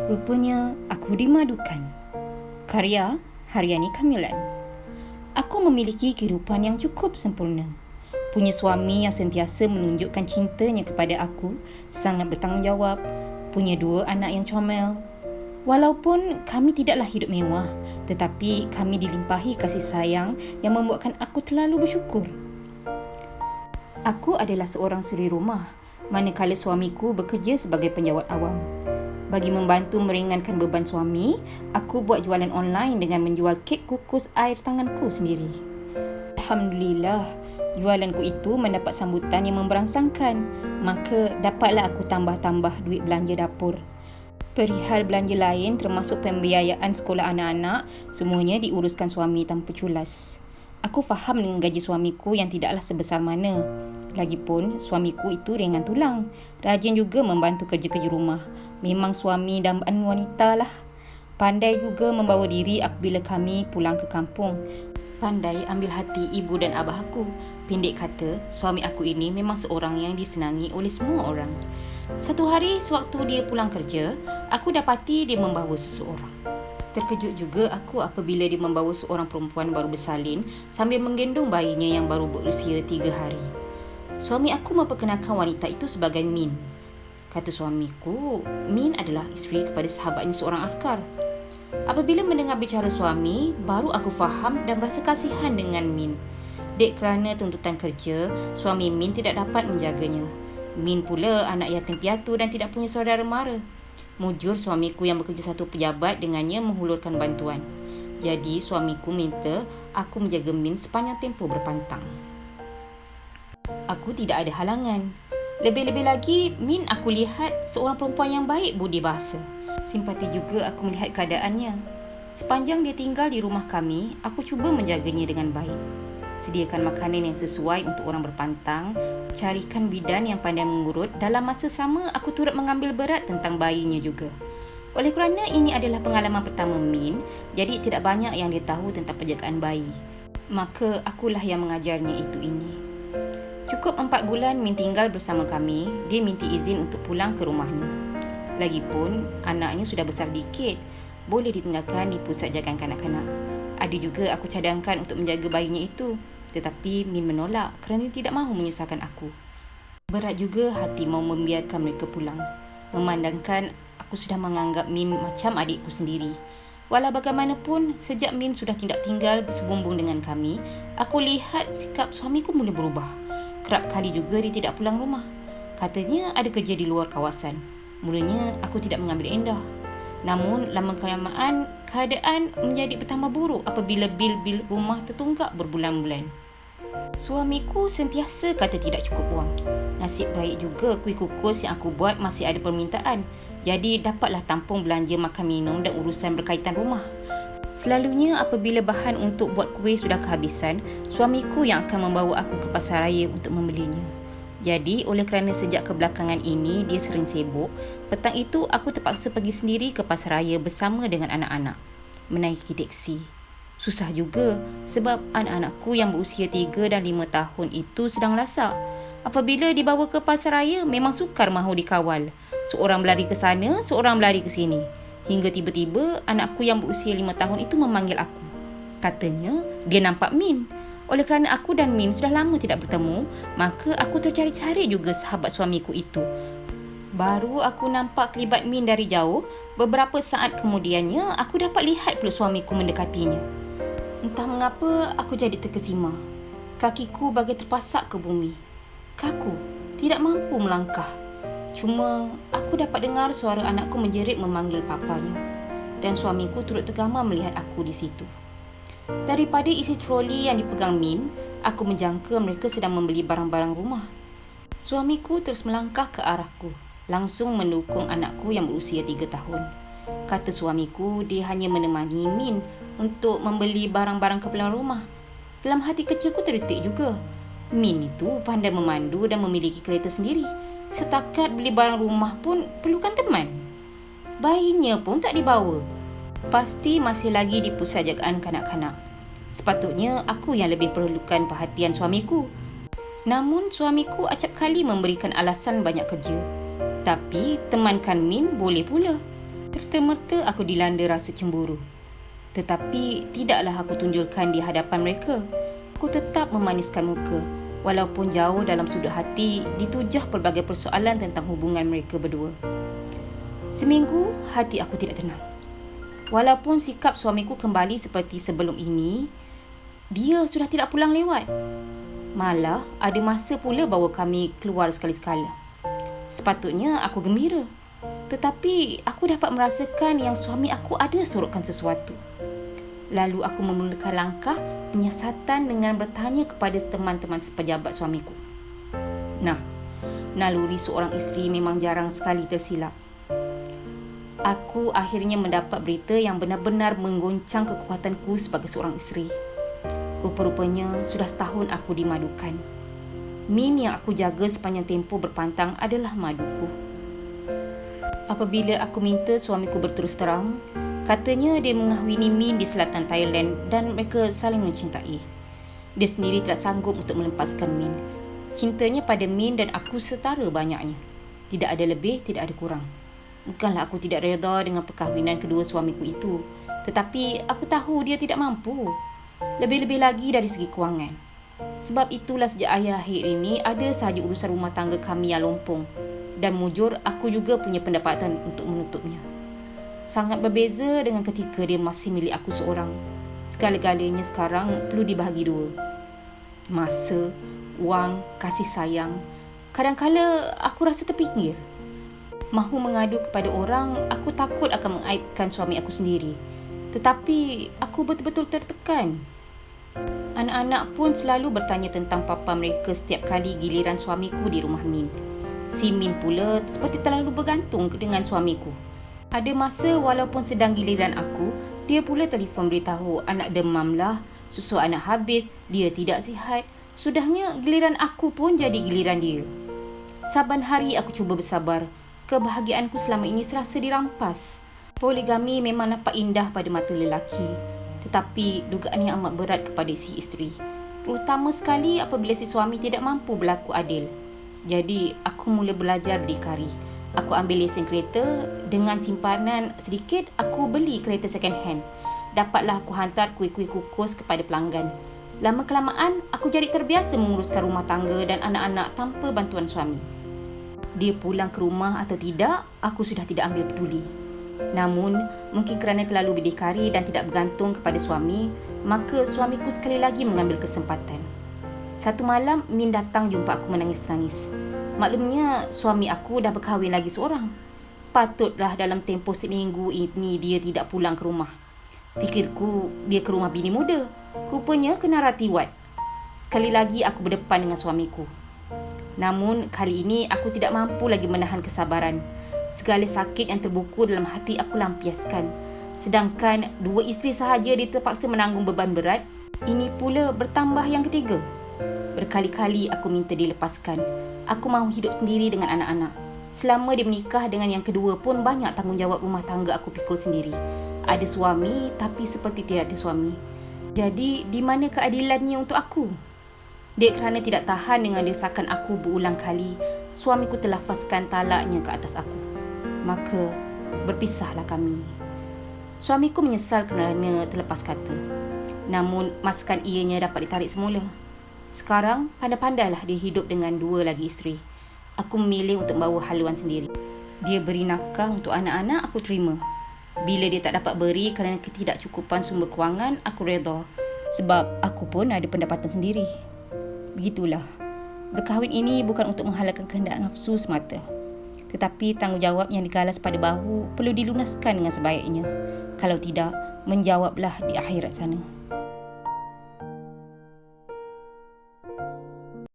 Rupanya aku dimadukan. Karya Haryani Kamilan. Aku memiliki kehidupan yang cukup sempurna. Punya suami yang sentiasa menunjukkan cintanya kepada aku, sangat bertanggungjawab. Punya 2 anak yang comel. Walaupun kami tidaklah hidup mewah, tetapi kami dilimpahi kasih sayang yang membuatkan aku terlalu bersyukur. Aku adalah seorang suri rumah, manakala suamiku bekerja sebagai penjawat awam. Bagi membantu meringankan beban suami, aku buat jualan online dengan menjual kek kukus air tanganku sendiri. Alhamdulillah, jualanku itu mendapat sambutan yang memberangsangkan, maka dapatlah aku tambah-tambah duit belanja dapur. Perihal belanja lain termasuk pembiayaan sekolah anak-anak, semuanya diuruskan suami tanpa culas. Aku faham dengan gaji suamiku yang tidaklah sebesar mana. Lagipun, suamiku itu ringan tulang, rajin juga membantu kerja-kerja rumah. Memang suami dambaan wanita lah. Pandai juga membawa diri apabila kami pulang ke kampung. Pandai ambil hati ibu dan abah aku. Pendek kata, suami aku ini memang seorang yang disenangi oleh semua orang. Satu hari sewaktu dia pulang kerja, aku dapati dia membawa seseorang. Terkejut juga aku apabila dia membawa seorang perempuan baru bersalin sambil menggendong bayinya yang baru berusia 3 hari. Suami aku memperkenalkan wanita itu sebagai Min. Kata suamiku, Min adalah isteri kepada sahabatnya seorang askar. Apabila mendengar bicara suami, baru aku faham dan berasa kasihan dengan Min. Dek kerana tuntutan kerja, suami Min tidak dapat menjaganya. Min pula anak yatim piatu dan tidak punya saudara mara. Mujur suamiku yang bekerja satu pejabat dengannya menghulurkan bantuan. Jadi suamiku minta aku menjaga Min sepanjang tempoh berpantang. Aku tidak ada halangan. Lebih-lebih lagi, Min aku lihat seorang perempuan yang baik budi bahasa. Simpati juga aku melihat keadaannya. Sepanjang dia tinggal di rumah kami, aku cuba menjaganya dengan baik. Sediakan makanan yang sesuai untuk orang berpantang, carikan bidan yang pandai mengurut. Dalam masa sama, aku turut mengambil berat tentang bayinya juga. Oleh kerana ini adalah pengalaman pertama Min, jadi tidak banyak yang dia tahu tentang penjagaan bayi. Maka akulah yang mengajarnya itu ini. Cukup 4 bulan Min tinggal bersama kami, dia minta izin untuk pulang ke rumahnya. Lagipun, anaknya sudah besar dikit, boleh ditinggalkan di pusat jagaan kanak-kanak. Ada juga aku cadangkan untuk menjaga bayinya itu, tetapi Min menolak kerana tidak mahu menyusahkan aku. Berat juga hati mau membiarkan mereka pulang, memandangkan aku sudah menganggap Min macam adikku sendiri. Walau bagaimanapun, sejak Min sudah tidak tinggal bersebumbung dengan kami, aku lihat sikap suamiku mula berubah. Kerap kali juga dia tidak pulang rumah. Katanya ada kerja di luar kawasan. Mulanya aku tidak mengambil endah. Namun lama-kelamaan keadaan menjadi bertambah buruk apabila bil-bil rumah tertunggak berbulan-bulan. Suamiku sentiasa kata tidak cukup wang. Nasib baik juga kuih kukus yang aku buat masih ada permintaan. Jadi dapatlah tampung belanja makan minum dan urusan berkaitan rumah. Selalunya apabila bahan untuk buat kuih sudah kehabisan, suamiku yang akan membawa aku ke pasar raya untuk membelinya. Jadi, oleh kerana sejak kebelakangan ini dia sering sibuk, petang itu aku terpaksa pergi sendiri ke pasar raya bersama dengan anak-anak. Menaiki teksi. Susah juga sebab anak-anakku yang berusia 3 dan 5 tahun itu sedang lasak. Apabila dibawa ke pasar raya, memang sukar mahu dikawal. Seorang berlari ke sana, seorang berlari ke sini. Hingga tiba-tiba anakku yang berusia 5 tahun itu memanggil aku. Katanya dia nampak Min. Oleh kerana aku dan Min sudah lama tidak bertemu, maka aku tercari-cari juga sahabat suamiku itu. Baru aku nampak kelibat Min dari jauh. Beberapa saat kemudiannya, aku dapat lihat pula suamiku mendekatinya. Entah mengapa aku jadi terkesima. Kakiku bagai terpasak ke bumi. Kaku, tidak mampu melangkah. Cuma aku dapat dengar suara anakku menjerit memanggil papanya. Dan suamiku turut tergamar melihat aku di situ. Daripada isi troli yang dipegang Min, aku menjangka mereka sedang membeli barang-barang rumah. Suamiku terus melangkah ke arahku, langsung mendukung anakku yang berusia 3 tahun. Kata suamiku, dia hanya menemani Min untuk membeli barang-barang keperluan rumah. Dalam hati kecilku terdetik juga. Min itu pandai memandu dan memiliki kereta sendiri. Setakat beli barang rumah pun perlukan teman. Bayinya pun tak dibawa. Pasti masih lagi di pusat jagaan kanak-kanak. Sepatutnya aku yang lebih perlukan perhatian suamiku. Namun suamiku acap kali memberikan alasan banyak kerja. Tapi temankan Min boleh pula. Serta-merta aku dilanda rasa cemburu. Tetapi tidaklah aku tunjukkan di hadapan mereka. Aku tetap memaniskan muka, walaupun jauh dalam sudut hati ditujah pelbagai persoalan tentang hubungan mereka berdua. Seminggu, hati aku tidak tenang. Walaupun sikap suamiku kembali seperti sebelum ini, dia sudah tidak pulang lewat. Malah, ada masa pula bawa kami keluar sekali-sekala. Sepatutnya aku gembira. Tetapi, aku dapat merasakan yang suami aku ada sorokkan sesuatu. Lalu aku memulakan langkah penyiasatan dengan bertanya kepada teman-teman sepejabat suamiku. Nah, naluri seorang isteri memang jarang sekali tersilap. Aku akhirnya mendapat berita yang benar-benar menggoncang kekuatanku sebagai seorang isteri. Rupa-rupanya sudah setahun aku dimadukan. Min yang aku jaga sepanjang tempoh berpantang adalah maduku. Apabila aku minta suamiku berterus terang, katanya dia mengahwini Min di selatan Thailand dan mereka saling mencintai. Dia sendiri tidak sanggup untuk melepaskan Min. Cintanya pada Min dan aku setara banyaknya. Tidak ada lebih, tidak ada kurang. Bukanlah aku tidak redha dengan perkahwinan kedua suamiku itu, tetapi aku tahu dia tidak mampu. Lebih-lebih lagi dari segi kewangan. Sebab itulah sejak akhir ini ada sahaja urusan rumah tangga kami yang lompong. Dan mujur, aku juga punya pendapatan untuk menutupnya. Sangat berbeza dengan ketika dia masih milik aku seorang. Segala-galanya sekarang perlu dibahagi dua. Masa, wang, kasih sayang. Kadang-kala aku rasa terpinggir. Mahu mengadu kepada orang, aku takut akan mengaibkan suami aku sendiri. Tetapi aku betul-betul tertekan. Anak-anak pun selalu bertanya tentang papa mereka setiap kali giliran suamiku di rumah Min. Si Min pula seperti terlalu bergantung dengan suamiku. Ada masa walaupun sedang giliran aku, dia pula telefon beritahu anak demam lah, susu anak habis, dia tidak sihat. Sudahnya giliran aku pun jadi giliran dia. Saban hari aku cuba bersabar. Kebahagiaanku selama ini serasa dirampas. Poligami memang nampak indah pada mata lelaki. Tetapi dugaannya amat berat kepada si isteri. Terutama sekali apabila si suami tidak mampu berlaku adil. Jadi, aku mula belajar berdikari. Aku ambil lesen kereta. Dengan simpanan sedikit, aku beli kereta second hand. Dapatlah aku hantar kuih-kuih kukus kepada pelanggan. Lama-kelamaan, aku jadi terbiasa menguruskan rumah tangga dan anak-anak tanpa bantuan suami. Dia pulang ke rumah atau tidak, aku sudah tidak ambil peduli. Namun, mungkin kerana terlalu berdikari dan tidak bergantung kepada suami, maka suamiku sekali lagi mengambil kesempatan. Satu malam, Min datang jumpa aku menangis-nangis. Maklumnya, suami aku dah berkahwin lagi seorang. Patutlah dalam tempoh seminggu ini dia tidak pulang ke rumah. Fikirku, dia ke rumah bini muda. Rupanya kena ratiwat. Sekali lagi aku berdepan dengan suamiku. Namun, kali ini aku tidak mampu lagi menahan kesabaran. Segala sakit yang terbuku dalam hati aku lampiaskan. Sedangkan dua isteri sahaja dia terpaksa menanggung beban berat. Ini pula bertambah yang ketiga. Berkali-kali aku minta dilepaskan. Aku mahu hidup sendiri dengan anak-anak. Selama dia menikah dengan yang kedua pun banyak tanggungjawab rumah tangga aku pikul sendiri. Ada suami tapi seperti tiada suami. Jadi, di mana keadilannya untuk aku? Dek kerana tidak tahan dengan desakan aku berulang kali, suamiku terlafazkan talaknya ke atas aku. Maka, berpisahlah kami. Suamiku menyesal kerana terlepas kata. Namun, masakan ianya dapat ditarik semula. Sekarang, pandai-pandailah dia hidup dengan dua lagi isteri. Aku memilih untuk bawa haluan sendiri. Dia beri nafkah untuk anak-anak, aku terima. Bila dia tak dapat beri kerana ketidakcukupan sumber kewangan, aku redha. Sebab aku pun ada pendapatan sendiri. Begitulah. Berkahwin ini bukan untuk menghalalkan kehendak nafsu semata. Tetapi tanggungjawab yang digalas pada bahu perlu dilunaskan dengan sebaiknya. Kalau tidak, menjawablah di akhirat sana.